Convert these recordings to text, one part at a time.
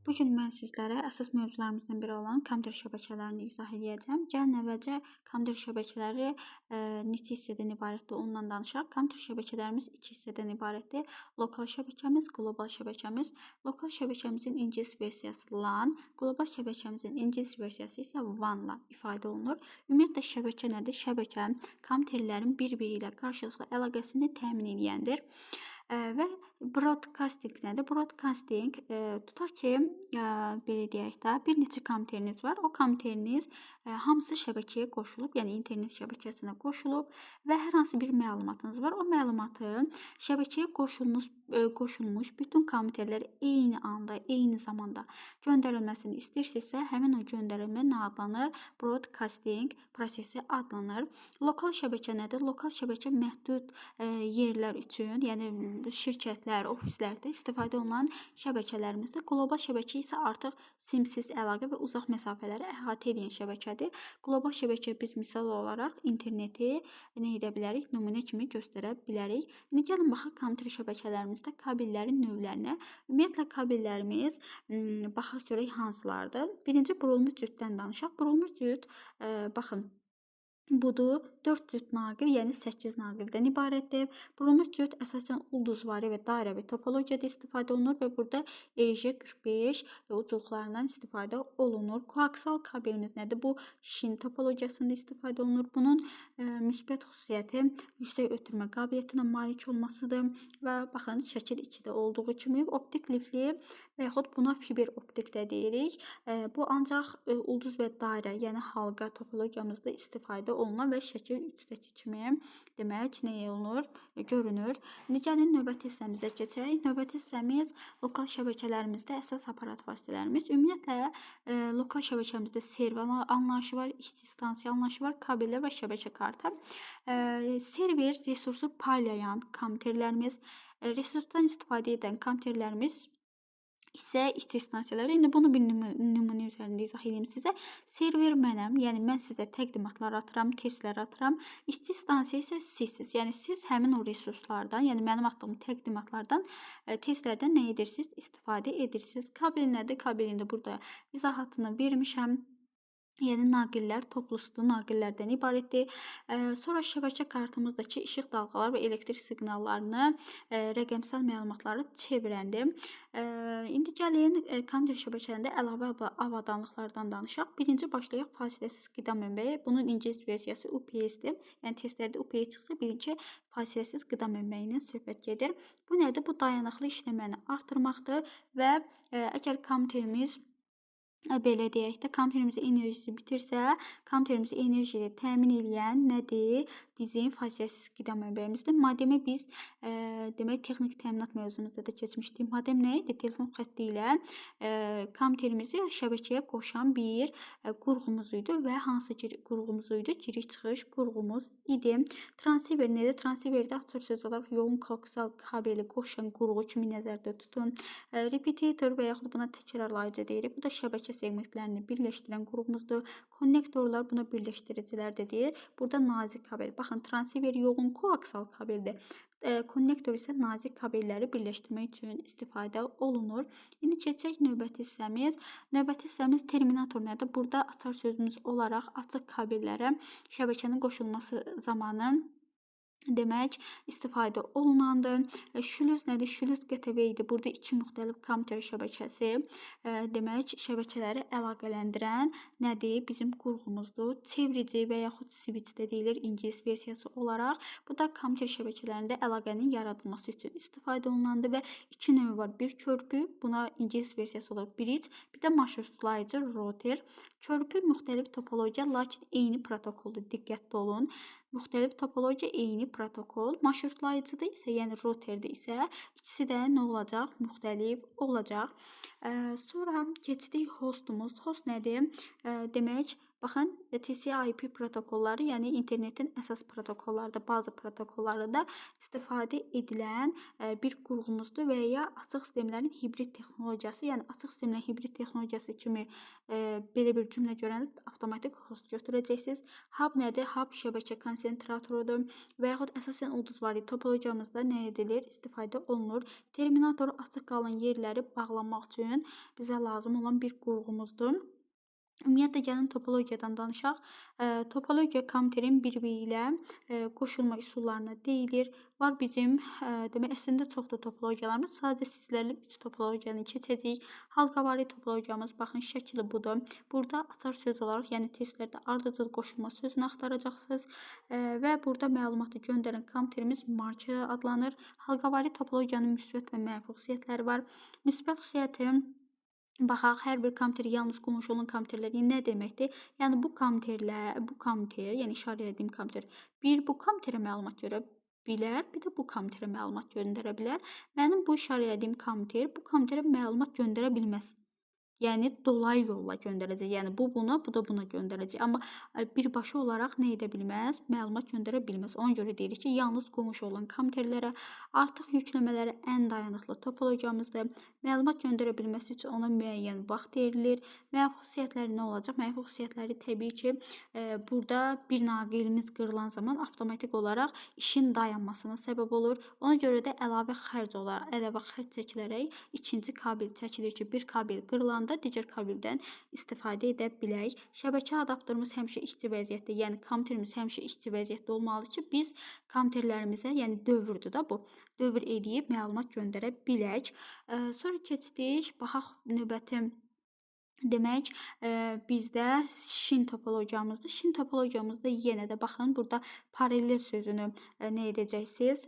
Bu gün mən sizlərə əsas mövzularımızdan biri olan kompüter şəbəkələrini izah edəcəm. Gəlin əvvəlcə kompüter şəbəkələri neçə hissədən ibarətdir ondan danışaq. Kompüter şəbəkələrimiz iki hissədən ibarətdir. Lokal şəbəkəmiz, qlobal şəbəkəmiz. Lokal şəbəkəmizin ingilis versiyası LAN, qlobal şəbəkəmizin ingilis versiyası isə WAN ilə ifadə olunur. Ümumiyyətlə şəbəkə nədir? Şəbəkə kompüterlərin bir-biri ilə qarşılıqlı əlaqəsini təmin edəndir. Və broadcasting nədir? Broadcasting tutaq ki, belə deyək də, bir neçə kompüteriniz var. O kompüteriniz hamısı şəbəkəyə qoşulub, yəni internet şəbəkəsinə qoşulub və hər hansı bir məlumatınız var. O məlumatı şəbəkəyə qoşulmuş bütün kompüterlər eyni anda, eyni zamanda göndərilməsini istəyirsinizsə, həmin o göndərilmə nə adlanır? Broadcasting prosesi adlanır. Lokal şəbəkə nədir? Lokal şəbəkə məhdud yerlər üçün, yəni şirkətlər, ofislərdə istifadə olunan şəbəkələrimizdir. Qlobal şəbəkə isə artıq simsiz əlaqə və uzaq məsafələri əhatə edən şəbəkədir. Qlobal şəbəkə biz misal olaraq interneti nə edə bilərik? Nümunə kimi göstərə bilərik. İndi gəlin baxaq kompüter şəbəkələrimizdə kabellərin növlərinə. Ümumiyyətlə kabellərimiz baxaq görək hansılardır. Birinci burulmuş cütdən danışaq. Burulmuş cüt baxın budur 4 cüt naqil, yəni 8 naqildən ibarətdir. Burulmuş cüt əsasən ulduzvari və dairəvi topologiyada istifadə olunur və burada RJ45 ucluqlarından istifadə olunur. Koaksal kabelimiz nədir? Bu şin topologiyasında istifadə olunur. Bunun müsbət xüsusiyyəti yüksək ötürmə qabiliyyətinə malik olmasıdır və baxın şəkil 2-də olduğu kimi optik lifli və yaxud buna fiber optik də deyirik. Bu ancaq ulduz və dairə, yəni halqa topologiyamızda istifadə olunan və şəkil 3-dəki kimi demək nə olunur? Görünür. İndi gəlin növbəti hissəmizə keçək. Növbəti hissəmiz lokal şəbəkələrimizdə əsas aparat vasitələrimiz. Ümumiyyətlə lokal şəbəkəmizdə server anlayışı var, işçi stansiya anlayışı var, kabellər və şəbəkə kartı. Server resursu paylayan kompüterlərimiz, resursdan istifadə edən kompüterlərimiz isə işçi stansiyaları. İndi bunu bir nümunə üzərində izah edeyim sizə. Server mənəm, yəni mən sizə təqdimatlar atıram, testlər atıram. İşçi stansiya isə sizsiniz. Yəni siz həmin o resurslardan, yəni mənim atdığım təqdimatlardan, testlərdən nə edirsiniz? İstifadə edirsiniz. Kabel nədir? Kabelində burada izahatını vermişəm. Yəni naqillər toplusudur, naqillərdən ibarətdir. Sonra şəbəkə kartımızdakı işıq dalğaları və elektrik siqnallarını, rəqəmsal məlumatları çevirəndir. İndi gəlin kompüter şəbəkələrində əlavə avadanlıqlardan danışaq. Birinci başlayaq fasiləsiz qida mənbəyi. Bunun ingilis versiyası UPS-dir. Yəni testlərdə UPS çıxsa birinci fasiləsiz qida mənbəyindən söhbət gedir. Bu nədir? Bu dayanıqlı işləməni artırmaqdır və əgər kompüterimiz belə deyək də, kompüterimizin enerjisi bitirsə, kompüterimizi enerji ilə təmin edən nədir? Bizim fasiləsiz qida mənbəyimizdir. Modemi biz demək texniki təminat mövzumuzda da keçmişdik. Modem nə idi? Telefon xətti ilə kompüterimizi şəbəkəyə qoşan bir qurğumuz idi və hansı qurğumuz idi? Giriş-çıxış qurğumuz idi. Transivер nədir? Transiverdə açıq söz olaraq yoğun koaksal kabeli qoşan qurğu kimi nəzərdə tutun. Repetitor və yaxud buna təkrarlayıcı deyirik. Bu da şəbəkə segmentlərini birləşdirən qurğumuzdur. Konnektorlar buna birləşdiricilər də deyir. Burada nazik kabel. Baxın, transivер yoğun koaksal kabeldir. Konnektor isə nazik kabelləri birləşdirmək üçün istifadə olunur. İndi keçək növbəti hissəmiz. Növbəti hissəmiz terminator nədir? Burada açar sözümüz olaraq açıq kabellərə şəbəkənin qoşulması zamanı demək istifadə olunandır. Şülüz nədir? Şülüz QTV idi. Burada iki müxtəlif kompüter şəbəkəsi demək şəbəkələri əlaqələndirən nədir? Bizim qurğumuzdur. Çevirici və yaxud switch də deyilir ingilis versiyası olaraq. Bu da kompüter şəbəkələrində əlaqənin yaradılması üçün istifadə olunandır və iki növü var. Bir körpü, buna ingilis versiyası olaraq bridge, bir də marşrutlayıcı router. Körpü müxtəlif topologiya, lakin eyni protokoldur. Diqqətli olun. Müxtəlif topologiya, eyni protokol. Marşrutlayıcıda isə, yəni routerdə isə ikisi də nə olacaq? Müxtəlif olacaq. Sonra keçdik hostumuz. Host nədir? Demək, Baxın, TCP/IP protokolları, yəni internetin əsas protokollarında, bazı protokollarında istifadə edilən bir qurğumuzdur və ya açıq sistemlərin hibrid texnologiyası, yəni açıq sistemlərin hibrid texnologiyası kimi belə bir cümlə görəndə avtomatik host götürəcəksiniz. Hub nədir? Hub şəbəkə konsentratorudur və yaxud əsasən ulduzvari topologiyamızda nə edilir? İstifadə olunur. Terminator açıq qalan yerləri bağlamaq üçün bizə lazım olan bir qurğumuzdur. Ümumiyyətlə, gəlin topologiyadan danışaq. Topologiya kompüterin bir-biri ilə qoşulma üsullarına deyilir. Var bizim, demək, əslində çoxdur topologiyalarımız. Sadəcə sizlərlə 3 topologiyanı keçəcəyik. Halqavari topologiyamız, baxın, şəkli budur. Burada açar söz olaraq, yəni testlərdə ardıcıl qoşulma sözünü axtaracaqsınız və burada məlumatı göndərən kompüterimiz marker adlanır. Halqavari topologiyanın müsbət və mənfi xüsusiyyətləri var. Müsbət xüsusiyyəti, baxaq, hər bir kompüter yalnız qonşu olan kompüterlər nə deməkdir? Yəni bu kompüter, yəni işarə etdiyim kompüter, bir bu kompüterə məlumat görə bilər, bir də bu kompüterə məlumat göndərə bilər. Mənim bu işarə etdiyim kompüter bu kompüterə məlumat göndərə bilməz. Yəni dolayı yolla göndərəcək. Yəni bu buna, bu da buna göndərəcək. Amma birbaşa olaraq nə edə bilməz? Məlumat göndərə bilməz. Ona görə deyirik ki, yalnız qonşu olan kompüterlərə artıq yükləmələrə ən dayanıqlı topologiyamızdır. Məlumat göndərə bilməsi üçün ona müəyyən vaxt verilir. Mənfi xüsusiyyətləri nə olacaq? Mənfi xüsusiyyətləri təbii ki, burada bir naqilimiz qırılan zaman avtomatik olaraq işin dayanmasına səbəb olur. Ona görə də əlavə xərc çəkilərək ikinci kabel çəkilir ki, bir kabel qırılanda digər kabeldən istifadə edə bilək. Şəbəkə adapterimiz həmişə işçi vəziyyətdə, yəni kompüterimiz həmişə işçi vəziyyətdə olmalıdır ki, biz kompüterlərimizə, yəni dövrdür da bu, dövr edib məlumat göndərə bilək. Sonra keçdik, baxaq növbəti. Demək, bizdə şin topologiyamızdır. Şin topologiyamızda yenə də baxın, burada paralel sözünü nə edəcəksiniz?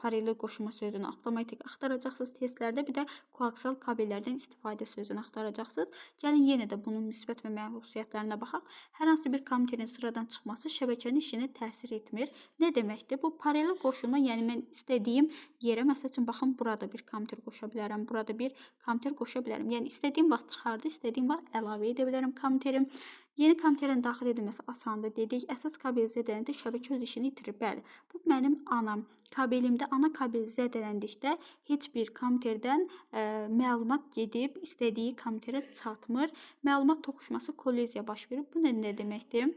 Paralel qoşulma sözünü avtomatik axtaracaqsınız testlərdə, bir də koaksial kabellərdən istifadə sözünü axtaracaqsınız. Gəlin yenə də bunun müsbət və mənfi xüsusiyyətlərinə baxaq. Hər hansı bir kompüterin sıradan çıxması şəbəkənin işinə təsir etmir. Nə deməkdir? Bu paralel qoşulma, yəni mən istədiyim yerə, məsəl üçün, baxın, burada bir kompüter qoşa bilərəm, burada bir kompüter qoşa bilərəm. Yəni istədiyim vaxt çıxardı, istədiyim vaxt əlavə edə bilərəm kompüterim. Yeni kompüterin daxil edilməsi asandır dedik. Əsas kabel zədələndə şəbəkə öz işini itirir. Bəli, bu mənim anam. Kabelimdə ana kabel zədələndikdə heç bir kompüterdən məlumat gedib istədiyi kompüterə çatmır. Məlumat toqquşması, kolliziya baş verir. Bu nə deməkdir?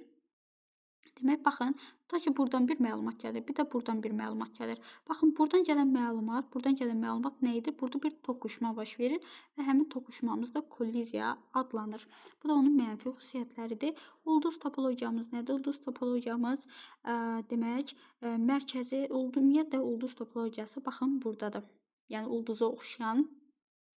Demək, baxın, tutaq ki, buradan bir məlumat gəlir, bir də buradan bir məlumat gəlir. Baxın, buradan gələn məlumat nə edir? Burada bir toqquşma baş verir və həmin toqquşmamız da kolliziya adlanır. Bu da onun mənfi xüsusiyyətləridir. Ulduz topologiyamız nədir? Ulduz topologiyamız demək, mərkəzi, ümumiyyətlə ulduz topologiyası, baxın, buradadır. Yəni ulduza oxşayan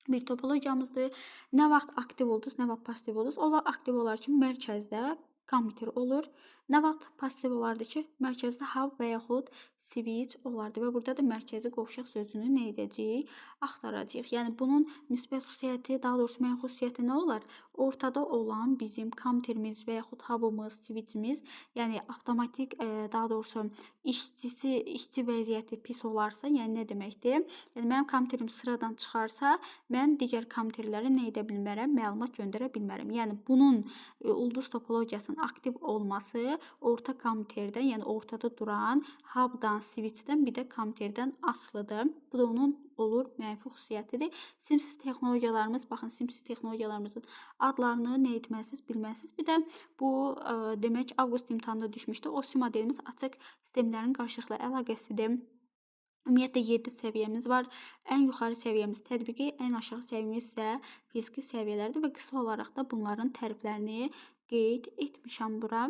bir topologiyamızdır. Nə vaxt aktiv ulduz, nə vaxt pasiv ulduz? O vaxt aktiv olar ki, mərkəzdə kompüter olur. Nə vaxt pasiv olardı ki, mərkəzdə hub və yaxud switch olardı və burada da mərkəzi qovşaq sözünü nə edəcəyik? Axtaracağıq. Yəni bunun müsbət xüsusiyyəti, daha doğrusu mənfi xüsusiyyəti nə olar? Ortada olan bizim kompüterimiz və yaxud hubumuz, switchimiz, yəni avtomatik, daha doğrusu işçi vəziyyəti pis olarsa, yəni nə deməkdir? Yəni mənim kompüterim sıradan çıxarsa, mən digər kompüterlərə nə edə bilmərəm? Məlumat göndərə bilmərəm. Yəni bunun ulduz topologiyasının aktiv olması orta kompüterdən, yəni ortada duran hubdan, switchdən, bir də kompüterdən asılıdır. Bu da onun olur mənfi xüsusiyyətidir. Simsiz texnologiyalarımız, baxın, simsiz texnologiyalarımızın adlarını nə etməlisiniz, bilməlisiniz. Bir də bu, demək, avqust imtahanda düşmüşdü. OSI modelimiz açıq sistemlərin qarşılıqlı əlaqəsidir. Ümumiyyətlə 7 səviyyəmiz var. Ən yuxarı səviyyəmiz tətbiqi, ən aşağı səviyyəmiz isə fiziki səviyyələrdir və qısa olaraq da bunların təriflərini qeyd etmişəm bura.